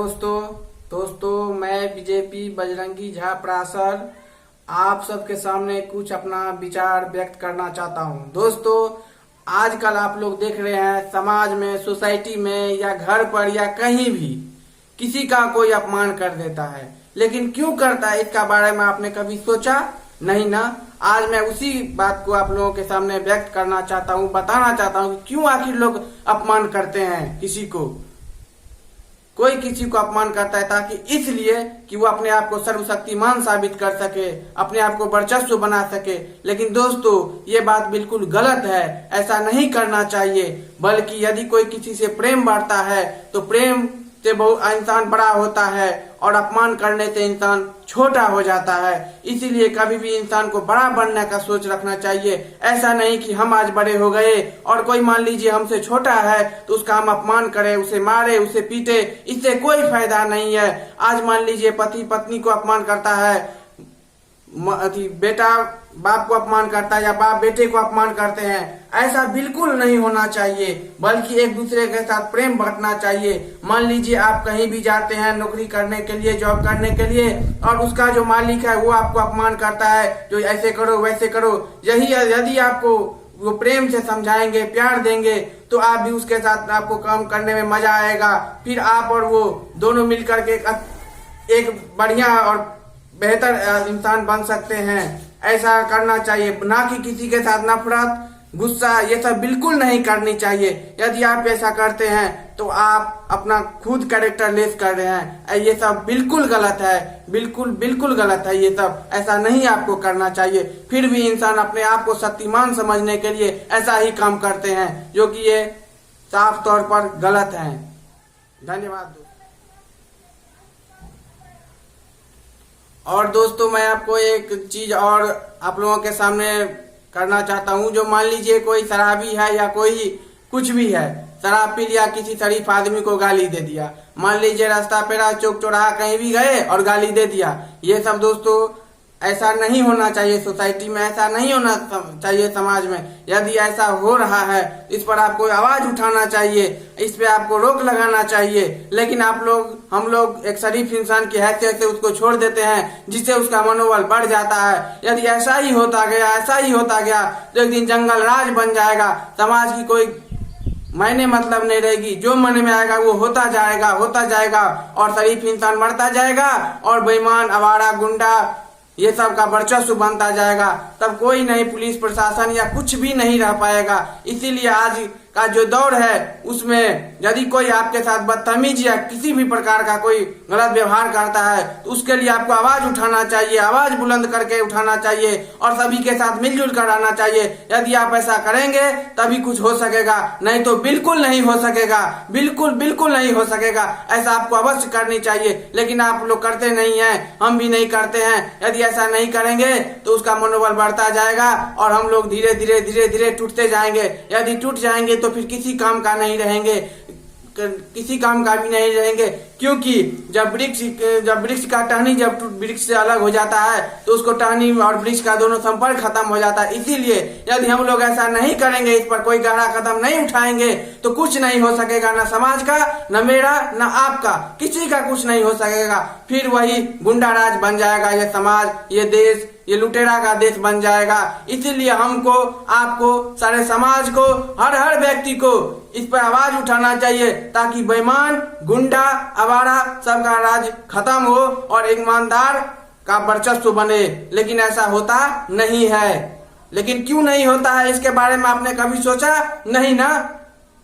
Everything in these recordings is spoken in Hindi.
दोस्तों मैं बीजेपी बजरंगी झा प्रासर आप सबके सामने कुछ अपना विचार व्यक्त करना चाहता हूं। दोस्तों, आजकल आप लोग देख रहे हैं समाज में, सोसाइटी में या घर पर या कहीं भी किसी का कोई अपमान कर देता है, लेकिन क्यों करता है इसका बारे में आपने कभी सोचा? नहीं ना। आज मैं उसी बात को आप लोगों के सामने व्यक्त करना चाहता हूं, बताना चाहता हूं कि क्यों आखिर लोग अपमान करते हैं किसी को। कोई किसी को अपमान करता है ताकि इसलिए कि वो अपने आप को सर्वशक्तिमान साबित कर सके, अपने आप को वर्चस्व बना सके। लेकिन दोस्तों, ये बात बिल्कुल गलत है, ऐसा नहीं करना चाहिए। बल्कि यदि कोई किसी से प्रेम बांटता है तो प्रेम से बहुत इंसान बड़ा होता है और अपमान करने से इंसान छोटा हो जाता है। इसीलिए कभी भी इंसान को बड़ा बनने का सोच रखना चाहिए। ऐसा नहीं कि हम आज बड़े हो गए और कोई मान लीजिए हमसे छोटा है तो उसका हम अपमान करें, उसे मारे, उसे पीटे, इससे कोई फायदा नहीं है। आज मान लीजिए पति पत्नी को अपमान करता है, बेटा बाप को अपमान करता है या बाप बेटे को अपमान करते हैं। ऐसा बिल्कुल नहीं होना चाहिए, बल्कि एक दूसरे के साथ प्रेम बांटना चाहिए। मान लीजिए आप कहीं भी जाते हैं नौकरी करने के लिए, जॉब करने के लिए, और उसका जो मालिक है वो आपको अपमान करता है, जो ऐसे करो वैसे करो। यही यदि आपको वो प्रेम से समझाएंगे, प्यार देंगे, तो आप भी उसके साथ, आपको काम करने में मजा आएगा। फिर आप और वो दोनों मिलकर के एक बढ़िया और बेहतर इंसान बन सकते हैं। ऐसा करना चाहिए, ना कि किसी के साथ नफरत, गुस्सा, ये सब बिल्कुल नहीं करनी चाहिए। यदि आप ऐसा करते हैं तो आप अपना खुद कैरेक्टर लेस कर रहे हैं। ये सब बिल्कुल गलत है, बिल्कुल गलत है ये सब। ऐसा नहीं आपको करना चाहिए। फिर भी इंसान अपने आप को शक्तिमान समझने के लिए ऐसा ही काम करते हैं, जो कि ये साफ तौर पर गलत है। धन्यवाद। और दोस्तों, मैं आपको एक चीज और आप लोगों के सामने करना चाहता हूं। जो मान लीजिए कोई शराबी है या कोई कुछ भी है, शराब पी लिया, किसी शरीफ आदमी को गाली दे दिया, मान लीजिए रास्ता पेड़ा, चौक चौराहा कहीं भी गए और गाली दे दिया। ये सब दोस्तों ऐसा नहीं होना चाहिए। सोसाइटी में ऐसा नहीं होना चाहिए, समाज में। यदि ऐसा हो रहा है इस पर आपको आवाज उठाना चाहिए, इस पे आपको रोक लगाना चाहिए। लेकिन हम लोग एक शरीफ इंसान की हैसियत से उसको छोड़ देते हैं, जिससे उसका मनोबल बढ़ जाता है। यदि ऐसा ही होता गया तो एक दिन जंगल राज बन जाएगा। समाज की कोई मायने मतलब नहीं रहेगी। जो मन में आएगा वो होता जाएगा और शरीफ इंसान मरता जाएगा और बेईमान, आवारा, गुंडा, ये सब का वर्चस्व बनता जाएगा। तब कोई नहीं, पुलिस प्रशासन या कुछ भी नहीं रह पाएगा। इसीलिए आज का जो दौर है उसमें यदि कोई आपके साथ बदतमीजी या किसी भी प्रकार का कोई गलत व्यवहार करता है तो उसके लिए आपको आवाज उठाना चाहिए, आवाज बुलंद करके उठाना चाहिए और सभी के साथ मिलजुल कर आना चाहिए। यदि आप ऐसा करेंगे तभी कुछ हो सकेगा, नहीं तो बिल्कुल नहीं हो सकेगा, बिल्कुल नहीं हो सकेगा। ऐसा आपको अवश्य करनी चाहिए, लेकिन आप लोग करते नहीं हैं, हम भी नहीं करते हैं। यदि ऐसा नहीं करेंगे तो उसका मनोबल बढ़ता जाएगा और हम लोग धीरे धीरे टूटते जाएंगे। यदि टूट जाएंगे तो फिर किसी काम का नहीं रहेंगे, किसी काम का भी नहीं रहेंगे। क्योंकि जब वृक्ष का टहनी जब वृक्ष से अलग हो जाता है तो उसको टहनी और वृक्ष का दोनों संपर्क खत्म हो जाता है। इसीलिए यदि हम लोग ऐसा नहीं करेंगे, इस पर कोई गहरा कदम नहीं उठाएंगे तो कुछ नहीं हो सकेगा, ना समाज का, ना मेरा, ना आपका, किसी का कुछ नहीं हो सकेगा। फिर वही गुंडा राज बन जाएगा ये समाज, ये देश, ये लुटेरा का देश बन जाएगा। इसीलिए हमको, आपको, सारे समाज को, हर व्यक्ति को इस पर आवाज उठाना चाहिए ताकि बेईमान, गुंडा, आवारा सबका राज खत्म हो और एक ईमानदार का वर्चस्व बने। लेकिन ऐसा होता नहीं है। लेकिन क्यों नहीं होता है इसके बारे में आपने कभी सोचा? नहीं ना।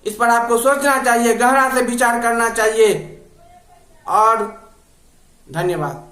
इस पर आपको सोचना चाहिए, गहरा से विचार करना चाहिए। और धन्यवाद।